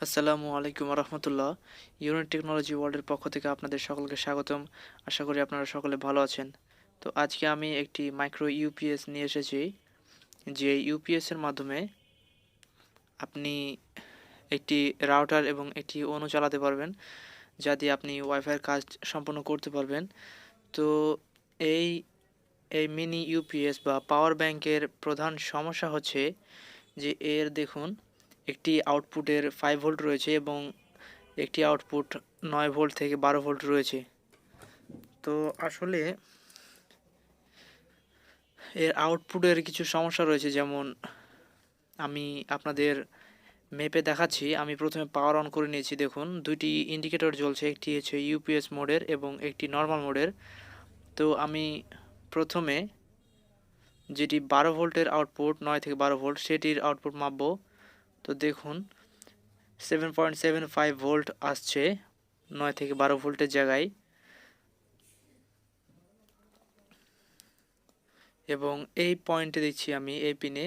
আসসালামু আলাইকুম রহমতুল্লাহ। Unit technology ওয়ার্ল্ডের পক্ষ থেকে আপনাদের সকলকে স্বাগতম। আশা করি আপনারা সকলে ভালো আছেন। তো আজকে আমি একটি মাইক্রো ইউপিএস নিয়ে এসেছি, যে ইউপিএস এর মাধ্যমে আপনি একটি রাউটার এবং একটি অণু চালাতে পারবেন, যা দিয়ে আপনি ওয়াইফাইয়ের কাজ সম্পন্ন করতে পারবেন। তো এই এই মিনি ইউপিএস বা পাওয়ার ব্যাংকের প্রধান সমস্যা হচ্ছে যে দেখুন, একটি আউটপুটের 5 ভোল্ট রয়েছে এবং একটি আউটপুট 9 ভোল্ট থেকে 12 ভোল্ট রয়েছে। তো আসলে এর আউটপুটের কিছু সমস্যা রয়েছে, যেমন আমি আপনাদের ম্যাপে দেখাচ্ছি। আমি প্রথমে পাওয়ার অন করে নিয়েছি। দেখুন, দুইটি ইন্ডিকেটর জ্বলছে, একটি হচ্ছে ইউপিএস মোডের এবং একটি নর্মাল মোডের। তো আমি প্রথমে যেটি 12 ভোল্টের আউটপুট, 9 থেকে 12 ভোল্ট, সেটির আউটপুট মাপবো। তো দেখুন, 7.75 ভোল্ট আসছে 9 থেকে 12 ভোল্টের জায়গায়, এবং এই পয়েন্টে দেখছি আমি এই পিনে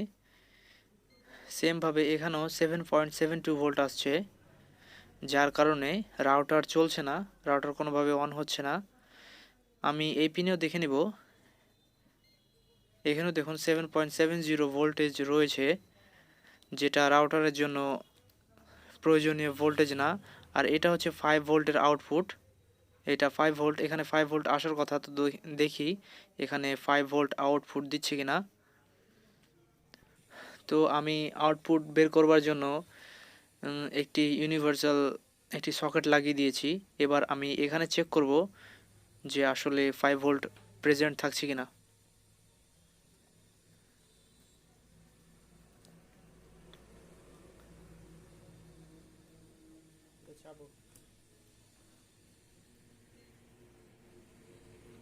সেমভাবে এখানেও 7.72 ভোল্ট আসছে, যার কারণে রাউটার চলছে না, রাউটার কোনোভাবে অন হচ্ছে না। আমি এই পিনেও দেখে নিব। এখানেও দেখুন 7.70 ভোল্টেজ রয়েছে, যেটা রাউটারের জন্য প্রয়োজনীয় ভোল্টেজ না। আর এটা হচ্ছে 5 ভোল্টের আউটপুট। এটা 5 ভোল্ট, এখানে 5 ভোল্ট আসার কথা। তো দেখি এখানে 5 ভোল্ট আউটপুট দিচ্ছে কিনা। তো আমি আউটপুট বের করবার জন্য একটি ইউনিভার্সাল একটি সকেট লাগিয়ে দিয়েছি। এবার আমি এখানে চেক করব যে আসলে 5 ভোল্ট প্রেজেন্ট থাকছে কিনা।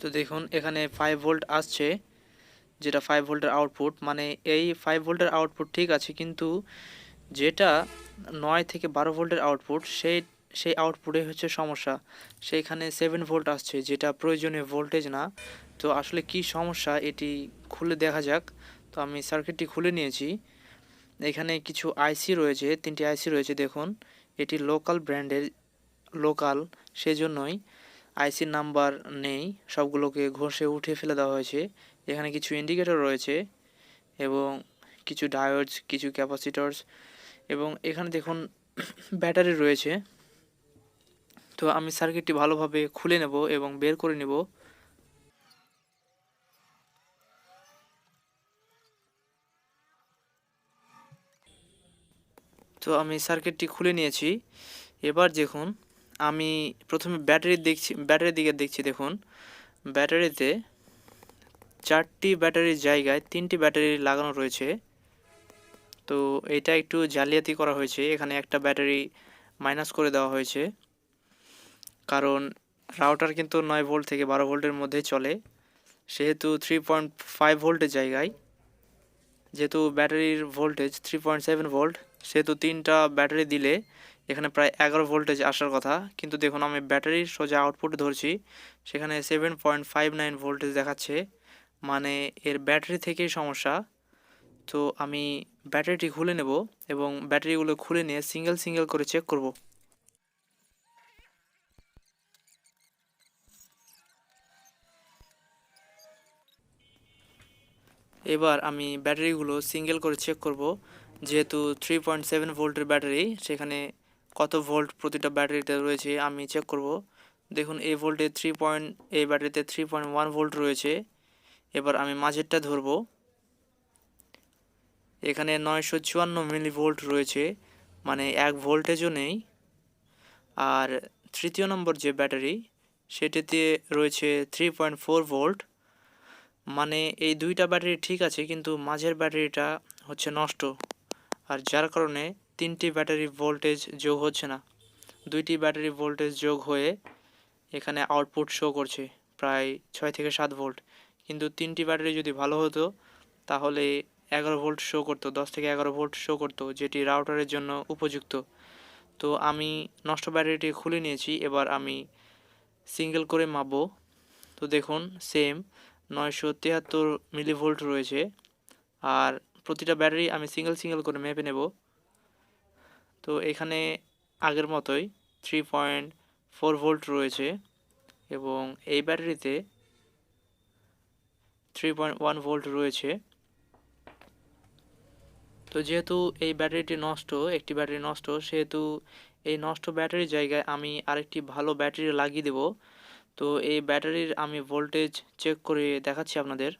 তো দেখুন, এখানে 5 ভোল্ট আসছে, যেটা 5 ভোল্টের আউটপুট। মানে এই 5 ভোল্টের আউটপুট ঠিক আছে, কিন্তু যেটা 9 থেকে 12 ভোল্টের আউটপুট, সেই আউটপুটে হচ্ছে সমস্যা। সেইখানে 7 ভোল্ট আসছে, যেটা প্রয়োজনীয় ভোল্টেজ না। তো আসলে কি সমস্যা এটি খুলে দেখা যাক। তো আমি সার্কিটটি খুলে নিয়েছি। এখানে কিছু আইসি রয়েছে, 3টি আইসি রয়েছে। দেখুন, এটি লোকাল ব্র্যান্ডের, লোকাল, সেজন্যই আইসির নাম্বার নেই, সবগুলোকে ঘষে উঠে ফেলে দেওয়া হয়েছে। এখানে কিছু ইন্ডিকেটর রয়েছে এবং কিছু ডায়োডস, কিছু ক্যাপাসিটরস, এবং এখানে দেখুন ব্যাটারি রয়েছে। তো আমি সার্কিটটি ভালোভাবে খুলে নেব এবং বের করে নেব। তো আমি সার্কিটটি খুলে নিয়েছি। এবার দেখুন, আমি প্রথমে ব্যাটারির দিকে দেখছি। দেখুন, ব্যাটারিতে 4টি ব্যাটারির জায়গায় 3টি ব্যাটারি লাগানো রয়েছে। তো এটা একটু জালিয়াতি করা হয়েছে। এখানে একটা ব্যাটারি মাইনাস করে দেওয়া হয়েছে, কারণ রাউটার কিন্তু 9 ভোল্ট থেকে 12 ভোল্টের মধ্যে চলে। সেহেতু 3.5 ভোল্টের জায়গায়, যেহেতু ব্যাটারির ভোল্টেজ 3.7 ভোল্ট, সেহেতু 3টা ব্যাটারি দিলে এখানে প্রায় 11 ভোল্টেজ আসার কথা। কিন্তু দেখুন, আমি ব্যাটারির সোজা আউটপুট ধরছি, সেখানে 7.59 ভোল্টেজ দেখাচ্ছে। মানে এর ব্যাটারি থেকেই সমস্যা। তো আমি ব্যাটারিটি খুলে নেব এবং ব্যাটারিগুলো খুলে নিয়ে সিঙ্গেল সিঙ্গেল করে চেক করব। এবার আমি ব্যাটারিগুলো সিঙ্গেল করে চেক করব। যেহেতু 3.7 ভোল্টের ব্যাটারি, সেখানে কত ভোল্ট প্রতিটা ব্যাটারিতে রয়েছে আমি চেক করব। দেখুন, এই ব্যাটারিতে 3.1 ভোল্ট রয়েছে। এবার আমি মাঝেরটা ধরব। এখানে 954 মিলি ভোল্ট রয়েছে, মানে 1 ভোল্টেজও নেই। আর তৃতীয় নম্বর যে ব্যাটারি, সেটিতে রয়েছে 3.4 ভোল্ট। মানে এই দুইটা ব্যাটারি ঠিক আছে, কিন্তু মাঝের ব্যাটারিটা হচ্ছে নষ্ট। আর যার কারণে 3টি ব্যাটারি ভোল্টেজ যোগ হচ্ছে না। 2টি ব্যাটারি ভোল্টেজ যোগ হয়ে এখানে আউটপুট শো করছে প্রায় 6 থেকে 7 ভোল্ট। কিন্তু 3টি ব্যাটারি যদি ভালো হতো, তাহলে 11 ভোল্ট শো করতো, 10 থেকে 11 ভোল্ট শো করতো, যেটি রাউটারের জন্য উপযুক্ত। তো আমি নষ্ট ব্যাটারিটি খুলে নিয়েছি। এবার আমি সিঙ্গেল করে মাপবো। তো দেখুন, সেম 973 মিলিভোল্ট রয়েছে। আর প্রতিটা ব্যাটারি আমি সিঙ্গেল সিঙ্গেল করে মেপে নেব। তো এখানে আগের মতোই 3.4 ভোল্ট রয়েছে এবং এই ব্যাটারিতে 3.1 ভোল্ট রয়েছে। তো যেহেতু এই ব্যাটারিটি নষ্ট, একটি ব্যাটারি নষ্ট, সেহেতু এই নষ্ট ব্যাটারির জায়গায় আমি আরেকটি ভালো ব্যাটারি লাগিয়ে দেব। তো এই ব্যাটারির আমি ভোল্টেজ চেক করে দেখাচ্ছি আপনাদের।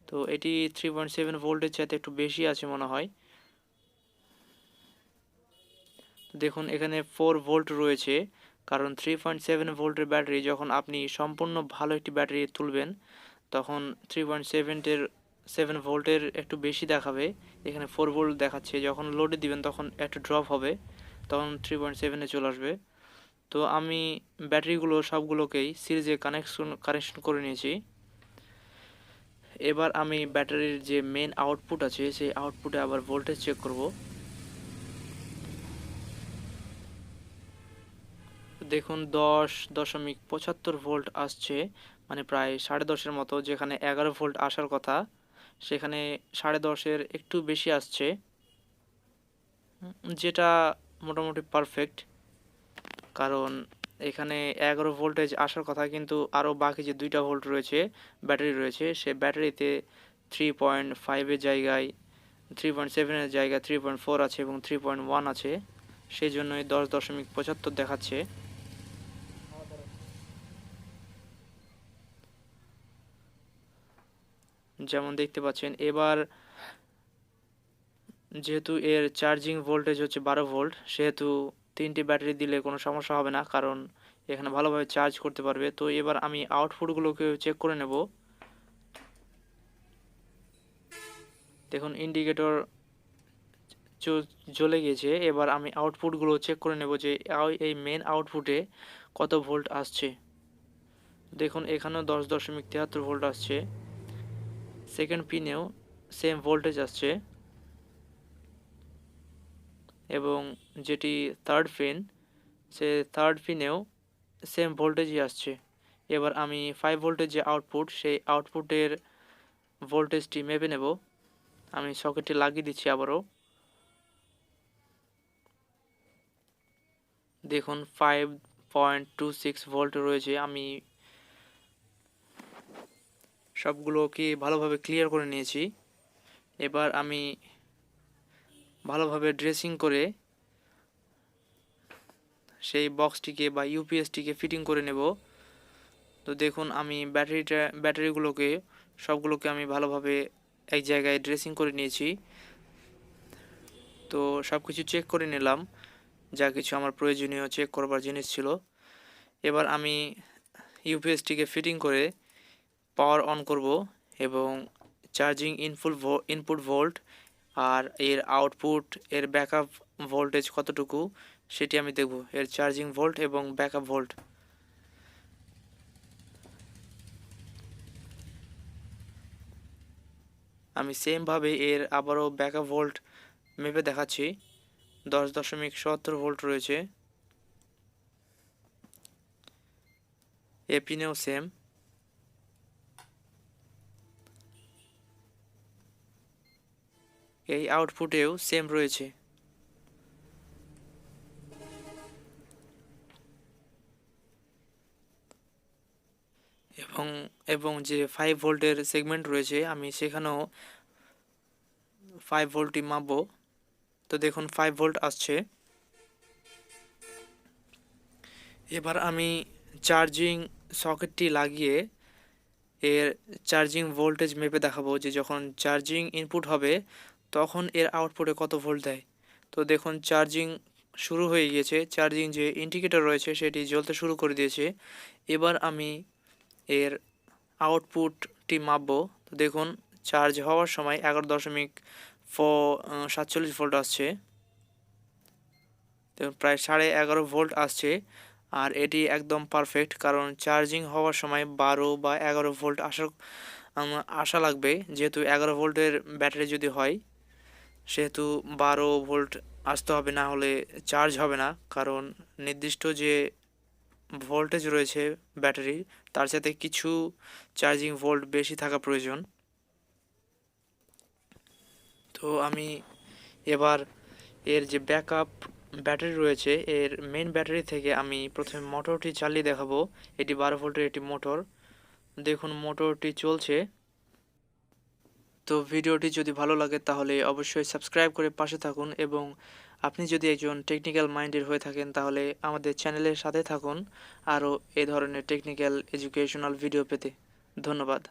তো এটি 3.7 ভোল্টের চাইতে একটু বেশি আছে মনে হয়। দেখুন এখানে 4 ভোল্ট রয়েছে, কারণ 3.7 ভোল্টের ব্যাটারি যখন আপনি সম্পূর্ণ ভালো একটি ব্যাটারি তুলবেন তখন 3.7 ভোল্টের একটু বেশি দেখাবে। এখানে 4 ভোল্ট দেখাচ্ছে, যখন লোডে দিবেন তখন একটু ড্রপ হবে, তখন 3.7-এ চলে আসবে। তো আমি ব্যাটারিগুলো সবগুলোকেই সিরিজে কানেকশন করে নিয়েছি। এবার আমি ব্যাটারির যে মেন আউটপুট আছে সেই আউটপুটে আবার ভোল্টেজ চেক করব। দেখুন 10.75 ভোল্ট আসছে, মানে প্রায় 10.5-এর মতো। যেখানে 11 ভোল্ট আসার কথা সেখানে 10.5-এর একটু বেশি আসছে, যেটা মোটামুটি পারফেক্ট। কারণ এখানে 11 ভোল্টেজ আসার কথা, কিন্তু আরও বাকি যে 2টা ভোল্ট রয়েছে ব্যাটারি রয়েছে, সে ব্যাটারিতে 3.5-এর জায়গায় 3.7-এর জায়গায় 3.4 আছে এবং 3.1 আছে, সেই জন্যই 10.75 দেখাচ্ছে। যেমন দেখতে পাচ্ছেন। এবার যেহেতু এর চার্জিং ভোল্টেজ হচ্ছে 12 ভোল্ট, সেহেতু 3টি ব্যাটারি দিলে কোনো সমস্যা হবে না, কারণ এখানে ভালোভাবে চার্জ করতে পারবে। তো এবার আমি আউটপুটগুলোকে চেক করে নেব। দেখুন ইন্ডিকেটর জ্বলে গিয়েছে। এবার আমি আউটপুটগুলো চেক করে নেব যে এই মেন আউটপুটে কত ভোল্ট আসছে। দেখুন এখানেও 10.73 ভোল্ট আসছে। সেকেন্ড পিনেও সেম ভোল্টেজ আসছে এবং যেটি থার্ড পিন, সে থার্ড পিনেও সেম ভোল্টেজই আসছে। এবার আমি 5 ভোল্টের যে আউটপুট, সেই আউটপুটের ভোল্টেজটি মেপে নেব। আমি সকেটটি লাগিয়ে দিচ্ছি আবারও। দেখুন 5.26 ভোল্ট রয়েছে। আমি সবগুলোকে ভালোভাবে ক্লিয়ার করে নিয়েছি। এবার আমি ভালোভাবে ড্রেসিং করে সেই বক্সটিকে বা ইউপিএসটিকে ফিটিং করে নেব। তো দেখুন আমি সবগুলোকে আমি ভালোভাবে এক জায়গায় ড্রেসিং করে নিয়েছি। তো সব কিছু চেক করে নিলাম, যা কিছু আমার প্রয়োজনীয় চেক করবার জিনিস ছিল। এবার আমি ইউপিএসটিকে ফিটিং করে পাওয়ার অন করব এবং চার্জিং ইনপুট ভোল্ট আর এর আউটপুট, এর ব্যাকআপ ভোল্টেজ কতটুকু সেটি আমি দেখব, এর চার্জিং ভোল্ট এবং ব্যাকআপ ভোল্ট। আমি সেমভাবে এর আবারও ব্যাকআপ ভোল্ট মেপে দেখাচ্ছি। 10.77 ভোল্ট রয়েছে। এ পিনেও সেম। এই আউটপুটেও সেম রয়েছে। এবং এবং যে 5 ভোল্টের সেগমেন্ট রয়েছে আমি সেখানেও 5 ভোল্টই মাপবো। তো দেখুন 5 ভোল্ট আসছে। এবার আমি চার্জিং সকেটটি লাগিয়ে এর চার্জিং ভোল্টেজ মেপে দেখাবো যে যখন চার্জিং ইনপুট হবে তখন এর আউটপুটে কত ভোল্ট দেয়। তো দেখুন চার্জিং শুরু হয়ে গিয়েছে, চার্জিং যে ইন্ডিকেটর রয়েছে সেটি জ্বলতে শুরু করে দিয়েছে। এবার আমি এর আউটপুটটি মাপবো। তো দেখুন চার্জ হওয়ার সময় 11.47 ভোল্ট আসছে। দেখুন প্রায় 11.5 ভোল্ট আসছে। আর এটি একদম পারফেক্ট, কারণ চার্জিং হওয়ার সময় 12 বা 11 ভোল্ট আসা লাগবে। যেহেতু 11 ভোল্টের ব্যাটারি যদি হয় সেহেতু 12 ভোল্ট আসতে হবে, না হলে চার্জ হবে না। কারণ নির্দিষ্ট যে ভোল্টেজ রয়েছে ব্যাটারি, তার সাথে কিছু চার্জিং ভোল্ট বেশি থাকা প্রয়োজন। তো আমি এবার এর যে ব্যাকআপ ব্যাটারি রয়েছে, এর মেইন ব্যাটারি থেকে আমি প্রথমে মোটরটি চালিয়ে দেখাবো। এটি 12 ভোল্টের একটি মোটর। দেখুন মোটরটি চলছে। তো ভিডিওটি যদি ভালো লাগে তাহলে অবশ্যই সাবস্ক্রাইব করে পাশে থাকুন, এবং আপনি যদি একজন টেকনিক্যাল মাইন্ডের হয়ে থাকেন তাহলে আমাদের চ্যানেলের সাথে থাকুন আরও এ ধরনের টেকনিক্যাল এডুকেশনাল ভিডিও পেতে। ধন্যবাদ।